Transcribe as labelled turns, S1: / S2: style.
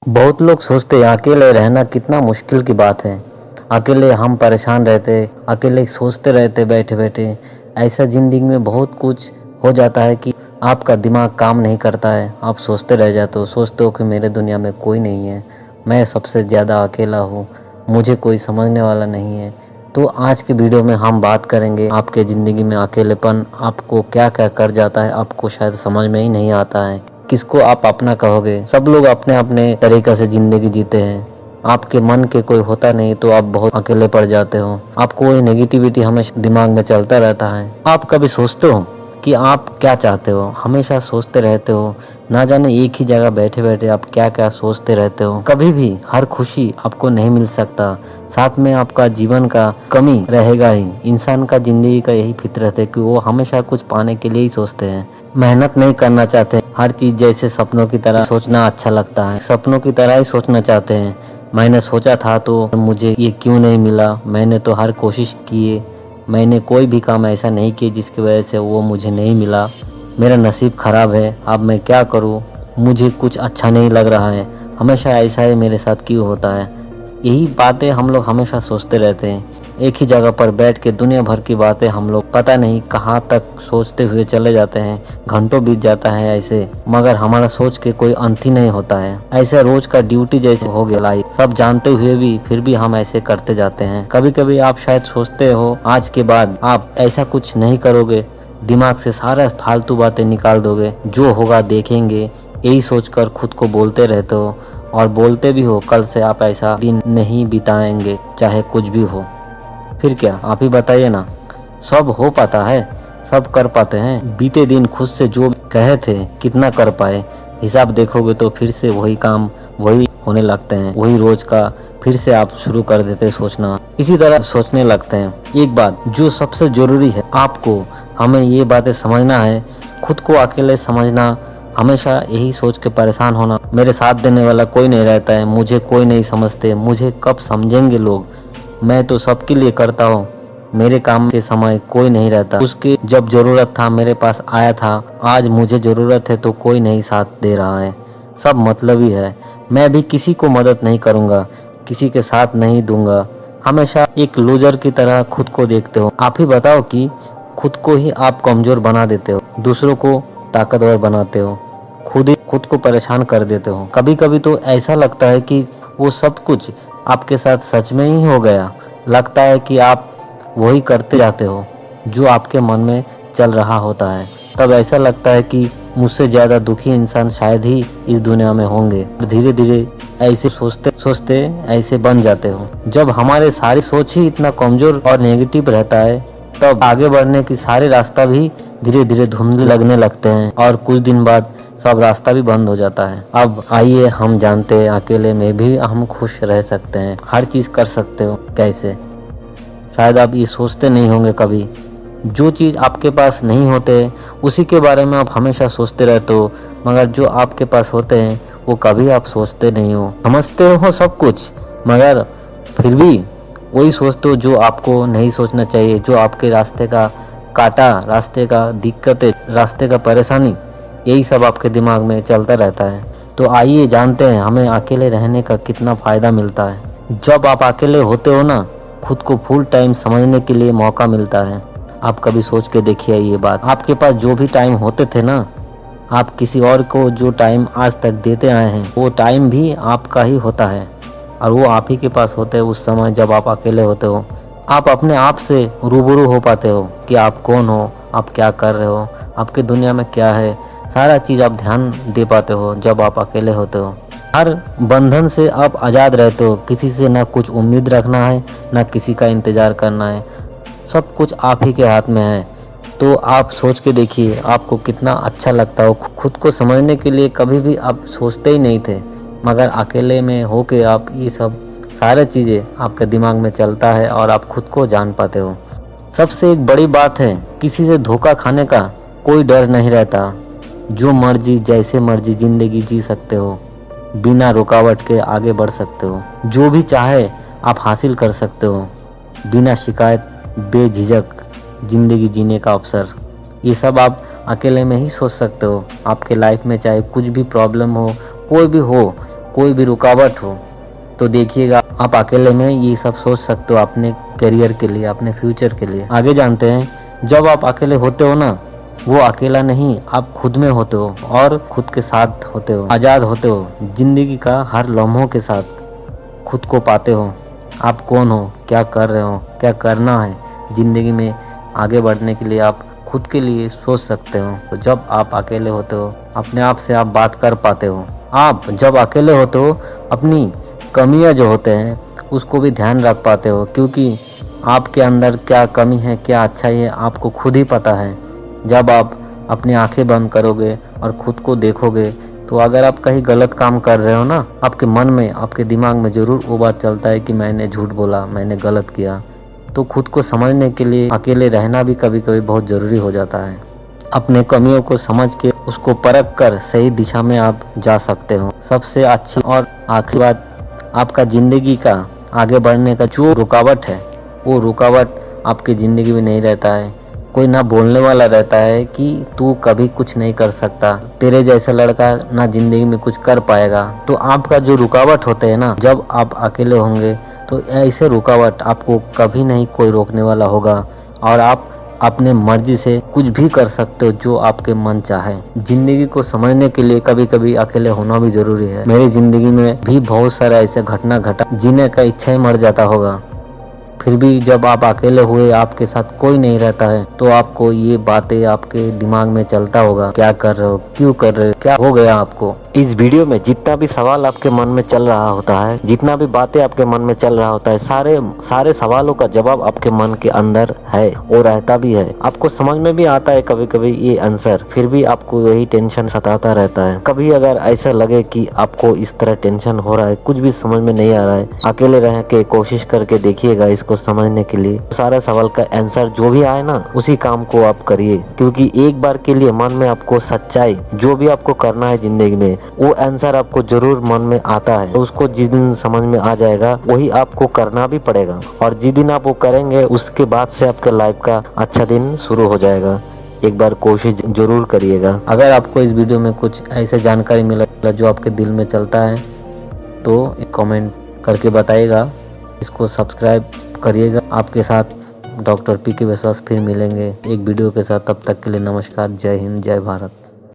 S1: बहुत लोग सोचते हैं अकेले रहना कितना मुश्किल की बात है। अकेले हम परेशान रहते, अकेले सोचते रहते बैठे बैठे। ऐसा ज़िंदगी में बहुत कुछ हो जाता है कि आपका दिमाग काम नहीं करता है। आप सोचते रह जाते हो, सोचते हो कि मेरे दुनिया में कोई नहीं है, मैं सबसे ज़्यादा अकेला हूँ, मुझे कोई समझने वाला नहीं है। तो आज के वीडियो में हम बात करेंगे आपके ज़िंदगी में अकेलेपन आपको क्या क्या कर जाता है, आपको शायद समझ में ही नहीं आता है। किसको आप अपना कहोगे? सब लोग अपने अपने तरीक़ा से ज़िंदगी जीते हैं। आपके मन के कोई होता नहीं तो आप बहुत अकेले पड़ जाते हो। आपको वही नेगेटिविटी हमेशा दिमाग में चलता रहता है। आप कभी सोचते हो कि आप क्या चाहते हो? हमेशा सोचते रहते हो, ना जाने एक ही जगह बैठे बैठे आप क्या क्या सोचते रहते हो। कभी भी हर खुशी आपको नहीं मिल सकता, साथ में आपका जीवन का कमी रहेगा ही। इंसान का ज़िंदगी का यही फितरत है कि वो हमेशा कुछ पाने के लिए ही सोचते हैं, मेहनत नहीं करना चाहते। हर चीज़ जैसे सपनों की तरह सोचना अच्छा लगता है, सपनों की तरह ही सोचना चाहते हैं। मैंने सोचा था तो मुझे ये क्यों नहीं मिला, मैंने तो हर कोशिश की, मैंने कोई भी काम ऐसा नहीं किया जिसकी वजह से वो मुझे नहीं मिला, मेरा नसीब ख़राब है, अब मैं क्या करूँ, मुझे कुछ अच्छा नहीं लग रहा है, हमेशा ऐसा ही मेरे साथ क्यों होता है। यही बातें हम लोग हमेशा सोचते रहते हैं। एक ही जगह पर बैठ के दुनिया भर की बातें हम लोग पता नहीं कहाँ तक सोचते हुए चले जाते हैं। घंटों बीत जाता है ऐसे, मगर हमारा सोच के कोई अंत ही नहीं होता है। ऐसा रोज का ड्यूटी जैसे हो गया लाइफ। सब जानते हुए भी फिर भी हम ऐसे करते जाते हैं। कभी कभी आप शायद सोचते हो आज के बाद आप ऐसा कुछ नहीं करोगे, दिमाग से सारा फालतू बातें निकाल दोगे, जो होगा देखेंगे, यही सोचकर खुद को बोलते रहते हो और बोलते भी हो कल से आप ऐसा दिन नहीं बिताएंगे चाहे कुछ भी हो। फिर क्या, आप ही बताइए ना। सब हो पाता है, सब कर पाते हैं। बीते दिन खुद से जो कहे थे कितना कर पाए, हिसाब देखोगे तो फिर से वही काम वही होने लगते हैं। वही रोज का फिर से आप शुरू कर देते सोचना, इसी तरह सोचने लगते हैं। एक बात जो सबसे जरूरी है, आपको हमें ये बातें समझना है, खुद को अकेले समझना। हमेशा यही सोच के परेशान होना मेरे साथ देने वाला कोई नहीं रहता है, मुझे कोई नहीं समझते, मुझे कब समझेंगे लोग, मैं तो सबके लिए करता हूँ, मेरे काम के समय कोई नहीं रहता। उसके जब जरूरत था मेरे पास आया था, आज मुझे जरूरत है तो कोई नहीं साथ दे रहा है। सब मतलबी है। मैं भी किसी को मदद नहीं करूँगा, किसी के साथ नहीं दूंगा। हमेशा एक लूजर की तरह खुद को देखते हो। आप ही बताओ कि खुद को ही आप कमजोर बना देते हो, दूसरों को ताकतवर बनाते हो, खुद ही खुद को परेशान कर देते हो। कभी कभी तो ऐसा लगता है कि वो सब कुछ आपके साथ सच में ही हो गया। लगता है कि आप वही करते जाते हो जो आपके मन में चल रहा होता है। तब ऐसा लगता है कि मुझसे ज़्यादा दुखी इंसान शायद ही इस दुनिया में होंगे। धीरे धीरे ऐसे सोचते सोचते ऐसे बन जाते हो। जब हमारे सारी सोच ही इतना कमज़ोर और नेगेटिव रहता है, तब आगे बढ़ने की सारे रास्ता भी धीरे धीरे धुंधले लगने लगते हैं और कुछ दिन बाद सब रास्ता भी बंद हो जाता है। अब आइए हम जानते हैं अकेले में भी हम खुश रह सकते हैं, हर चीज़ कर सकते हो। कैसे? शायद आप ये सोचते नहीं होंगे कभी। जो चीज़ आपके पास नहीं होते उसी के बारे में आप हमेशा सोचते रहते हो, मगर जो आपके पास होते हैं वो कभी आप सोचते नहीं हो। समझते हो सब कुछ, मगर फिर भी वही सोचते हो जो आपको नहीं सोचना चाहिए, जो आपके रास्ते का काटा, रास्ते का दिक्कतें, रास्ते का परेशानी, यही सब आपके दिमाग में चलता रहता है। तो आइए जानते हैं हमें अकेले रहने का कितना फ़ायदा मिलता है। जब आप अकेले होते हो ना, खुद को फुल टाइम समझने के लिए मौका मिलता है। आप कभी सोच के देखिए ये बात। आपके पास जो भी टाइम होते थे ना, आप किसी और को जो टाइम आज तक देते आए हैं, वो टाइम भी आपका ही होता है और वो आप ही के पास होते हैं उस समय जब आप अकेले होते हो। आप अपने आप से रूबरू हो पाते हो कि आप कौन हो, आप क्या कर रहे हो, आपकी दुनिया में क्या है, सारा चीज़ आप ध्यान दे पाते हो जब आप अकेले होते हो। हर बंधन से आप आज़ाद रहते हो, किसी से ना कुछ उम्मीद रखना है, ना किसी का इंतज़ार करना है, सब कुछ आप ही के हाथ में है। तो आप सोच के देखिए आपको कितना अच्छा लगता हो। खुद को समझने के लिए कभी भी आप सोचते ही नहीं थे, मगर अकेले में होके आप ये सब सारे चीज़ें आपके दिमाग में चलता है और आप खुद को जान पाते हो। सबसे एक बड़ी बात है, किसी से धोखा खाने का कोई डर नहीं रहता। जो मर्जी जैसे मर्जी ज़िंदगी जी सकते हो, बिना रुकावट के आगे बढ़ सकते हो, जो भी चाहे आप हासिल कर सकते हो, बिना शिकायत बेझिझक ज़िंदगी जीने का अवसर। ये सब आप अकेले में ही सोच सकते हो। आपके लाइफ में चाहे कुछ भी प्रॉब्लम हो, कोई भी हो, कोई भी रुकावट हो तो देखिएगा आप अकेले में ये सब सोच सकते हो अपने करियर के लिए, अपने फ्यूचर के लिए। आगे जानते हैं, जब आप अकेले होते हो ना, वो अकेला नहीं, आप खुद में होते हो और खुद के साथ होते हो, आज़ाद होते हो। जिंदगी का हर लम्हों के साथ खुद को पाते हो। आप कौन हो, क्या कर रहे हो, क्या करना है ज़िंदगी में आगे बढ़ने के लिए, आप खुद के लिए सोच सकते हो। तो जब आप अकेले होते हो अपने आप से आप बात कर पाते हो। आप जब अकेले होते हो अपनी कमियां जो होते हैं उसको भी ध्यान रख पाते हो, क्योंकि आपके अंदर क्या कमी है, क्या अच्छाई है, आपको खुद ही पता है। जब आप अपनी आंखें बंद करोगे और खुद को देखोगे तो अगर आप कहीं गलत काम कर रहे हो ना, आपके मन में, आपके दिमाग में ज़रूर वो बात चलता है कि मैंने झूठ बोला, मैंने गलत किया। तो खुद को समझने के लिए अकेले रहना भी कभी कभी बहुत ज़रूरी हो जाता है। अपने कमियों को समझ के उसको परख कर सही दिशा में आप जा सकते हो। सबसे अच्छी और आखिरी बात, आपका ज़िंदगी का आगे बढ़ने का जो रुकावट है, वो रुकावट आपकी ज़िंदगी में नहीं रहता है। कोई ना बोलने वाला रहता है कि तू कभी कुछ नहीं कर सकता, तेरे जैसा लड़का ना ज़िंदगी में कुछ कर पाएगा। तो आपका जो रुकावट होते हैं ना, जब आप अकेले होंगे तो ऐसे रुकावट आपको कभी नहीं कोई रोकने वाला होगा और आप अपने मर्जी से कुछ भी कर सकते हो जो आपके मन चाहे। जिंदगी को समझने के लिए कभी कभी अकेले होना भी जरूरी है। मेरी जिंदगी में भी बहुत सारा ऐसे घटना घटा, जीने का इच्छा ही मर जाता होगा, फिर भी जब आप अकेले हुए, आपके साथ कोई नहीं रहता है, तो आपको ये बातें आपके दिमाग में चलता होगा, क्या कर रहे हो, क्यों कर रहे हो, क्या हो गया आपको। इस वीडियो में जितना भी सवाल आपके मन में चल रहा होता है, जितना भी बातें आपके मन में चल रहा होता है, सारे सवालों का जवाब आपके मन के अंदर है और रहता भी है। आपको समझ में भी आता है कभी कभी ये आंसर, फिर भी आपको यही टेंशन सताता रहता है। कभी अगर ऐसा लगे कि आपको इस तरह टेंशन हो रहा है, कुछ भी समझ में नहीं आ रहा है, अकेले रह के कोशिश करके देखिएगा इसको समझने के लिए। सारे सवाल का आंसर जो भी आए ना, उसी काम को आप करिए, क्योंकि एक बार के लिए मन में आपको सच्चाई, जो भी आपको करना है जिंदगी में, वो आंसर आपको जरूर मन में आता है। तो उसको जिस दिन समझ में आ जाएगा वही आपको करना भी पड़ेगा, और जिस दिन आप वो करेंगे उसके बाद से आपके लाइफ का अच्छा दिन शुरू हो जाएगा। एक बार कोशिश जरूर करिएगा। अगर आपको इस वीडियो में कुछ ऐसे जानकारी मिला जो आपके दिल में चलता है तो एक कमेंट करके बताइएगा। इसको सब्सक्राइब करिएगा। आपके साथ डॉक्टर पी के विश्वास फिर मिलेंगे एक वीडियो के साथ। तब तक के लिए नमस्कार, जय हिंद, जय भारत।